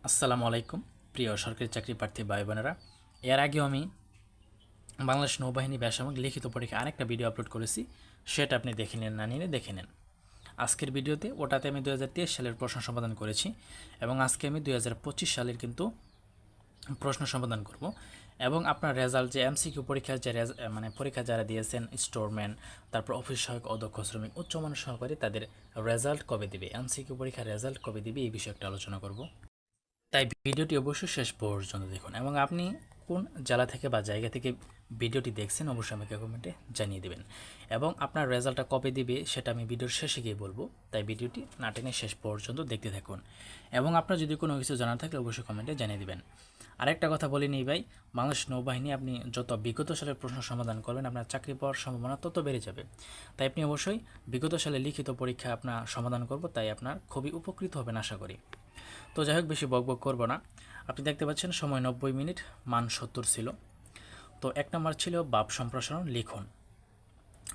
আসসালামু আলাইকুম প্রিয় সরকারি চাকরি প্রার্থী ভাই বোনেরা। এর আগেও আমি বাংলাদেশ নৌবাহিনী বেসামরিক লিখিত পরীক্ষা আরেকটা ভিডিও আপলোড করেছি, সেটা আপনি দেখে নেন, না নিলে দেখে নেন। আজকের ভিডিওতে ওটাতে আমি 2023 সালের প্রশ্ন সমাধান করেছি এবং আজকে আমি 2025 সালের কিন্তু প্রশ্ন সমাধান করব। এবং আপনার রেজাল্ট যে এমসিকিউ পরীক্ষার যে পরীক্ষা যারা দিয়েছেন স্টোরম্যান, তারপর অফিস সহায়ক, অদক্ষ শ্রমিক, উচ্চমানের সহকারী, তাদের রেজাল্ট কবে দিবে, এমসিকিউ পরীক্ষার রেজাল্ট কবে দিবে, এই বিষয়ে একটা আলোচনা করব। তাই ভিডিওটি অবশ্যই শেষ পর্যন্ত দেখুন এবং আপনি কোন জেলা থেকে বা জায়গা থেকে ভিডিওটি দেখছেন অবশ্যই আমাকে কমেন্টে জানিয়ে দেবেন। এবং আপনার রেজাল্টটা কবে দিবে সেটা আমি ভিডিওর শেষে গিয়ে বলবো, তাই ভিডিওটি না টেনে শেষ পর্যন্ত দেখতে থাকুন। এবং আপনার যদি কোনো কিছু জানার থাকলে অবশ্যই কমেন্টে জানিয়ে দেবেন। আরেকটা কথা বলে নিই ভাই, বাংলাদেশ নৌবাহিনী আপনি যত বিগত সালের প্রশ্ন সমাধান করবেন আপনার চাকরি পাওয়ার সম্ভাবনা তত বেড়ে যাবে। তাই আপনি অবশ্যই বিগত সালে লিখিত পরীক্ষা আপনার সমাধান করব, তাই আপনার খুবই উপকৃত হবেন আশা করি। তো যাই হোক, বেশি বকবক করব না। আপনি দেখতে পাচ্ছেন সময় 90 মিনিট, মান 70 ছিল। তো 1 নম্বর ছিল বাপ সম্প্রসারণ লিখুন,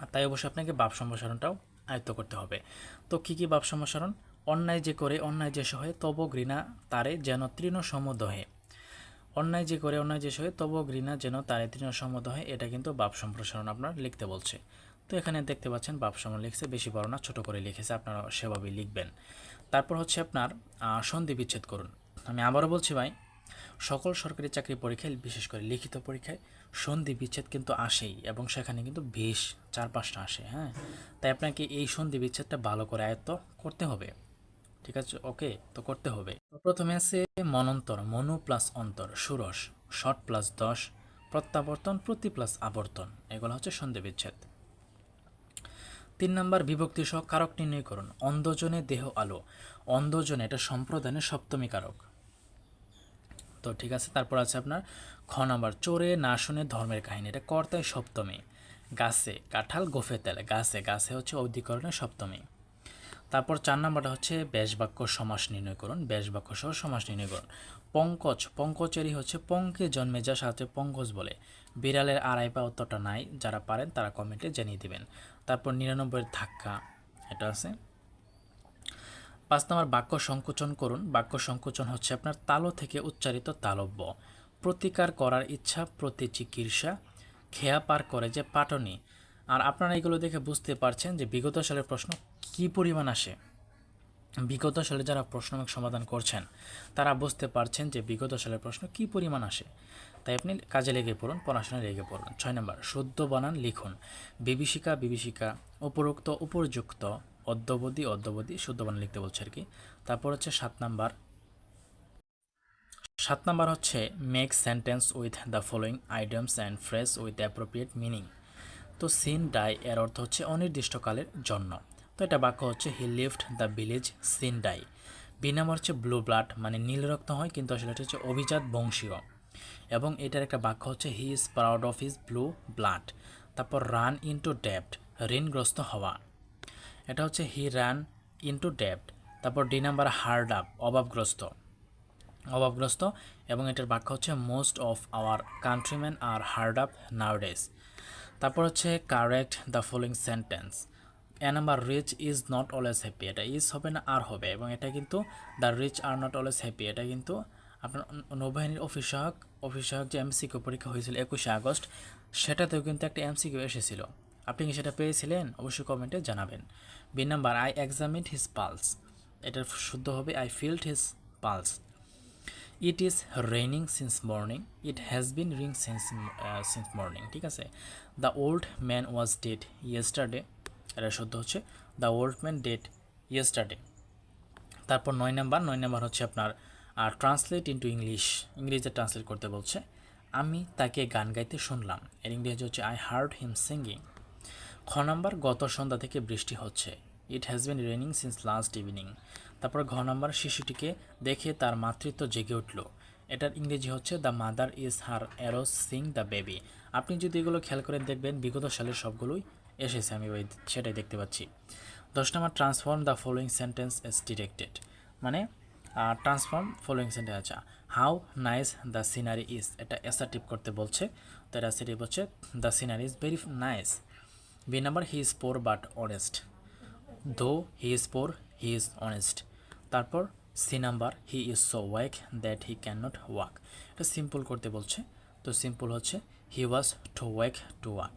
আর তাই অবশ্যই আপনাকে বাপ সম্প্রসারণটাও আয়ত্ত করতে হবে। তো কী কী বাপ সম্প্রসারণ? অন্যায় যে করে অন্যায় যে সহে তব ঘৃণা তারে যেন তৃণ সমদহে। অন্যায় যে করে অন্যায় যে সহে তব ঘৃণা যেন তারে তৃণ সমদহে, এটা কিন্তু বাপ সম্প্রসারণ আপনার লিখতে বলছে। তো এখানে দেখতে পাচ্ছেন বাপ সম্প্রসারণ লিখছে, বেশি বড় না, ছোটো করে লিখেছে, আপনারা সেভাবেই লিখবেন। তারপর হচ্ছে আপনার সন্ধি বিচ্ছেদ করুন। আমি আবারও বলছি ভাই, সকল সরকারি চাকরি পরীক্ষায় বিশেষ করে লিখিত পরীক্ষায় সন্ধি বিচ্ছেদ কিন্তু আসেই এবং সেখানে কিন্তু বেশ 4-5টা আসে। হ্যাঁ, তাই আপনাকে এই সন্ধি বিচ্ছেদটা ভালো করে আয়ত্ত করতে হবে। ঠিক আছে, ওকে, তো করতে হবে। তো প্রথমে আছে মনন্তর, মনু প্লাস অন্তর, ষোড়শ, ষট প্লাস 10, প্রত্যাবর্তন, প্রতি প্লাস আবর্তন, এগুলো হচ্ছে সন্ধি বিচ্ছেদ। 3 নম্বর বিভক্তি সহ কারক নির্ণয় করুন। অন্ধজনে দেহ আলো, অন্ধজনে এটা সম্প্রদানের সপ্তমী কারক। তো ঠিক আছে, তারপর আছে আপনার খ নাম্বার চোরে না শুনে ধর্মের কাহিনী, এটা কর্তায় সপ্তমী। গাছে কাঁঠাল গোফে তেল, গাছে গাছে হচ্ছে অধিকরণের সপ্তমী। তারপর 4 নাম্বারটা হচ্ছে ব্যাসবাক্য সমাস নির্ণয় করুন, ব্যাসবাক্য সহ সমাস নির্ণয় করুন। পঙ্কজ, পঙ্কজেরই হচ্ছে পঙ্কে জন্মে যা সাথে পঙ্কজ বলে। বিড়ালের আড়াই পা উত্তরটা নাই, যারা পারেন তারা কমেন্টে জানিয়ে দেবেন। তারপর 99 ধাক্কা, এটা আছে। 5 নম্বর বাক্য সংকোচন করুন, বাক্য সংকোচন হচ্ছে আপনার তালো থেকে উচ্চারিত তালব্য। প্রতিকার করার ইচ্ছা, প্রতি চিকিৎসা, খেয়া পার করে যে পাটনি। আর আপনারা এগুলো দেখে বুঝতে পারছেন যে বিগত সালের প্রশ্ন কি পরিমাণ আসে। বিগত সালে যারা প্রশ্ন সমাধান করছেন তারা বুঝতে পারছেন যে বিগত সালের প্রশ্ন কি পরিমাণ আসে। তাই আপনি কাজে লেগে পড়ুন, পড়াশোনায় লেগে পড়ুন। 6 নম্বর শুদ্ধ বানান লিখুন। বিভীষিকা বিভীষিকা, উপরোক্ত উপযুক্ত, অদ্যবধি অদ্যবধি, শুদ্ধ বানান লিখতে বলছে আর কি। তারপর হচ্ছে 7 নাম্বার হচ্ছে make sentence with the following idioms and phrase with appropriate meaning. তো সিন ডাই এর অর্থ হচ্ছে অনির্দিষ্টকালের জন্য। তো এটা বাক্য হচ্ছে he lived the village sine die. B number হচ্ছে ব্লু ব্লাড, মানে নীল রক্ত হয় কিন্তু আসলে এটা হচ্ছে অভিজাত বংশীয়। এবং এটার একটা বাক্য হচ্ছে he is proud of his blue blood. তারপর রান ইনটু ডেপ্ট, ঋণগ্রস্ত হওয়া, এটা হচ্ছে হি রান ইনটু ডেপ্ট। তারপর ডি নাম্বার হার্ড আপ, অভাবগ্রস্ত, অভাবগ্রস্ত। এবং এটার বাক্য হচ্ছে most of our countryman are hard up nowadays. তারপর হচ্ছে correct the following sentence. A number rich is not always happy, এটা ইজ হবে না আর হবে, এবং এটা কিন্তু the rich are not always happy, এটা কিন্তু আপনার নৌবাহিনীর অফিস সহায়ক যে এমসিকিউ পরীক্ষা হয়েছিল 21শে আগস্ট, সেটাতেও কিন্তু একটা এমসিকিউ এসেছিল। আপনি কি সেটা পেয়েছিলেন? অবশ্যই কমেন্টে জানাবেন। B number I examined his pulse, এটার শুদ্ধ হবে I felt his pulse. It is raining since morning, it has been raining since morning. ঠিক আছে। The old man was dead yesterday, এটা শুদ্ধ হচ্ছে the old man dead yesterday. তারপর 9 number হচ্ছে আপনার ট্রান্সলেট ইন্টু ইংলিশ, ইংরেজিতে ট্রান্সলেট করতে বলছে। আমি তাকে গান গাইতে শুনলাম, এর ইংরেজি হচ্ছে আই হার্ড হিম সিঙ্গিং। খ নাম্বার গত সন্ধ্যা থেকে বৃষ্টি হচ্ছে, ইট has been raining since last evening. তারপর ঘ নাম্বার শিশুটিকে দেখে তার মাতৃত্ব জেগে উঠল, এটার ইংরেজি হচ্ছে the mother is her arose sing the baby. আপনি যদি এগুলো খেয়াল করে দেখবেন বিগত সালের সবগুলোই এসেছে, আমি সেটাই দেখতে পাচ্ছি। 10 number transform the following sentence as directed, মানে ট্রান্সফর্ম ফলোয়িং সেন্টেন্স। আচ্ছা, how nice the scenery is, এটা অ্যাসার্টিভ করতে বলছে, তো এটা অ্যাসার্টিভ হচ্ছে the scenery is very nice. B number he is poor but honest, though he is poor he is honest. তারপর C number, he is so weak that he can not walk. এটা simple করতে বলছে, তো simple হচ্ছে he was two ওয়েক to walk.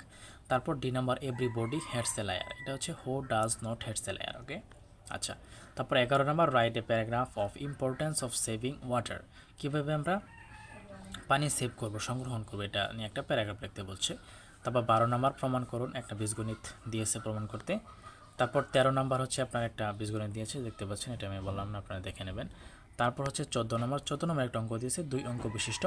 তারপর D number, everybody hates a liar. এটা হচ্ছে who does not hates a liar. Okay, আচ্ছা। তারপর 11 number, write a paragraph of importance of saving water. কীভাবে আমরা পানি সেভ করব, সংগ্রহণ করবো, এটা নিয়ে একটা প্যারাগ্রাফ লিখতে বলছে। তারপর 12 নাম্বার, প্রমাণ করুন। একটা বীজগণিত দিয়েছে প্রমাণ করতে। তারপর 13 নাম্বার হচ্ছে আপনার একটা বীজগণিত দিয়েছে, দেখতে পাচ্ছেন, এটা আমি বললাম না, আপনারা দেখে নেবেন। তারপর হচ্ছে 14 নম্বর, 14 নম্বর একটা অঙ্ক দিয়েছে, 2 অঙ্ক বিশিষ্ট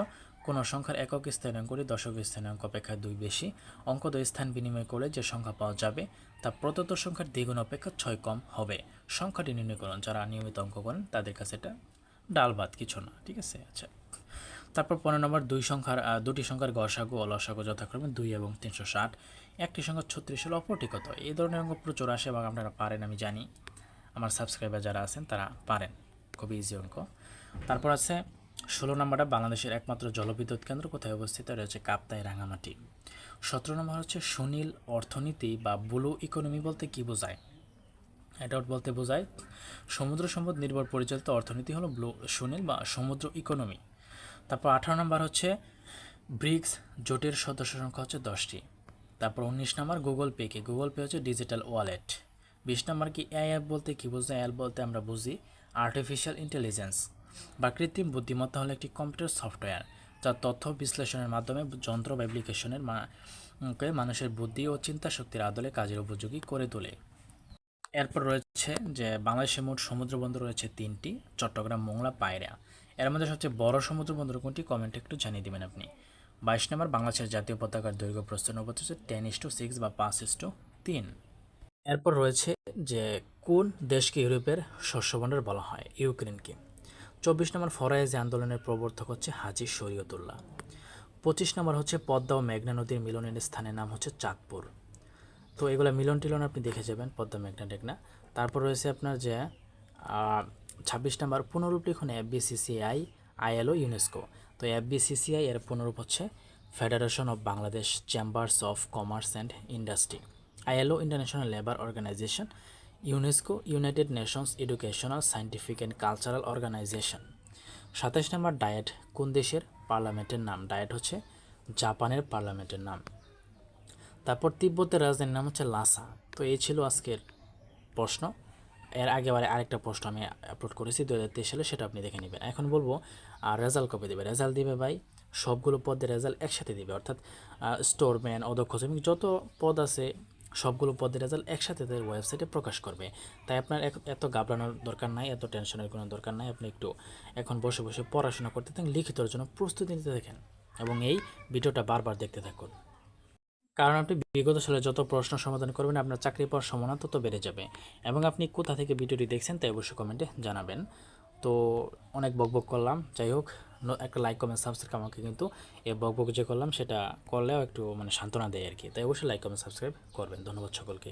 কোনো সংখ্যার একক স্থানীয় অঙ্কটি দশক স্থানীয় অঙ্ক অপেক্ষা 2 বেশি। অঙ্ক দ্বয় স্থান বিনিময় করে যে সংখ্যা পাওয়া যাবে তা প্রদত্ত সংখ্যার দ্বিগুণ অপেক্ষা 6 কম হবে। সংখ্যাটি নির্ণয় করুন। যারা নিয়মিত অঙ্ক করেন তাদের কাছে এটা ডাল ভাত, কিছু না, ঠিক আছে। আচ্ছা, তারপর 15 নম্বর, দুটি সংখ্যার গসাগু ও লসাগু যথাক্রমে 2 এবং 360। একটি সংখ্যা 36 হলো, অপরটি কত? এই ধরনের অঙ্ক প্রচুর আসে এবং আপনারা পারেন, আমি জানি। আমার সাবস্ক্রাইবার যারা আছেন তারা পারেন, খুবই ইজি অঙ্ক। তারপর আছে 16 নম্বরটা, বাংলাদেশের একমাত্র জলবিদ্যুৎ কেন্দ্র কোথায় অবস্থিত? এটা হচ্ছে কাপ্তাই, রাঙামাটি। 17 নম্বর হচ্ছে সুনীল অর্থনীতি বা ব্লু ইকোনমি বলতে কি বোঝায়? এটা বলতে বোঝায় সমুদ্র সম্পদ নির্ভর পরিচালিত অর্থনীতি হলো সুনীল বা সমুদ্র ইকোনমি। তারপর 18 নম্বর হচ্ছে ব্রিক্স জোটের সদস্য সংখ্যা হচ্ছে 10টি। তারপর 19 নম্বর, গুগল পে কি? গুগল পে হচ্ছে ডিজিটাল ওয়ালেট। 20 নম্বর কি? এআই অ্যাপ বলতে কি বোঝায়? অ্যাপ বলতে আমরা বুঝি আর্টিফিশিয়াল ইন্টেলিজেন্স বা কৃত্রিম বুদ্ধিমত্তা হলো একটি কম্পিউটার সফটওয়্যার যা তথ্য বিশ্লেষণের মাধ্যমে যন্ত্র বা অ্যাপ্লিকেশনের মানুষের বুদ্ধি ও চিন্তা শক্তির আদলে কাজের উপযোগী করে তোলে। এরপর রয়েছে যে বাংলাদেশের মোট সমুদ্র বন্দর রয়েছে 3টি, চট্টগ্রাম, মোংলা, পায়রা। এর মধ্যে সবচেয়ে বড় সমুদ্র বন্দর কোনটি? কমেন্টে একটু জানিয়ে দেবেন আপনি। 22 নম্বর, বাংলাদেশের জাতীয় পতাকার দৈর্ঘ্য প্রস্থ অনুপাত হচ্ছে 10:6 বা 5:3। এরপর রয়েছে যে কোন দেশকে ইউরোপের শস্যভাণ্ডার বলা হয়? ইউক্রেনকে। 24 নম্বর, ফরায়েজি আন্দোলনের প্রবর্তক হচ্ছে হাজী শরীয়তুল্লাহ। 25 নম্বর হচ্ছে পদ্মা ও মেঘনা নদীর মিলনের স্থানের নাম হচ্ছে চাঁদপুর। তো এগুলো মিলন টিলন আপনি দেখে যাবেন, পদ্মা, মেঘনা, টেঘনা। তারপর রয়েছে আপনার যে 26 নম্বর, পুনরূপ লিখুন এফবিসিসিআই, আইএলও, ইউনেস্কো। তো এফবিসিসিআই এর পুনরূপ হচ্ছে Federation of Bangladesh Chambers of Commerce and Industry. ILO International Labour Organization. UNESCO United Nations Educational, Scientific and Cultural Organization. 27 number, Diet কোন দেশের পার্লামেন্টের নাম? ডায়েট হচ্ছে জাপানের পার্লামেন্টের নাম। তারপর তিব্বতের রাজধানীর নাম হচ্ছে লাসা। তো এই ছিল আজকের প্রশ্ন। এর আগেবারে আরেকটা প্রশ্ন আমি আপলোড করেছি 2023 সালে, সেটা আপনি দেখে নেবেন। এখন বলবো রেজাল্ট কবে দেবে? রেজাল্ট দিবে ভাই সবগুলো পদের রেজাল্ট একসাথে দিবে, অর্থাৎ স্টোরম্যান, অধ্যক্ষ, শ্রমিক, যত পদ আছে সবগুলো পদের রেজাল্ট একসাথে তাদের ওয়েবসাইটে প্রকাশ করবে। তাই আপনার এত ঘাবড়ানোর দরকার নাই, এত টেনশনের কোনো দরকার নাই। আপনি একটু এখন বসে বসে পড়াশোনা করতে থাকেন, লিখিতর জন্য প্রস্তুতি নিতে থাকেন এবং এই ভিডিওটা বারবার দেখতে থাকুন। কারণ আপনি বিগত সালে যত প্রশ্ন সমাধান করবেন আপনার চাকরি পাওয়ার সম্ভাবনা তত বেড়ে যাবে। এবং আপনি কোথা থেকে ভিডিওটি দেখছেন তাই অবশ্যই কমেন্টে জানাবেন। তো অনেক বকবক করলাম, যাই হোক, একটা লাইক, কমেন্ট, সাবস্ক্রাইব আমাকে কিন্তু এই বকবক যে করলাম সেটা করলেও একটু মানে সান্ত্বনা দেয় আর কি। তাই অবশ্যই লাইক, কমেন্ট, সাবস্ক্রাইব করবেন। ধন্যবাদ সকলকে।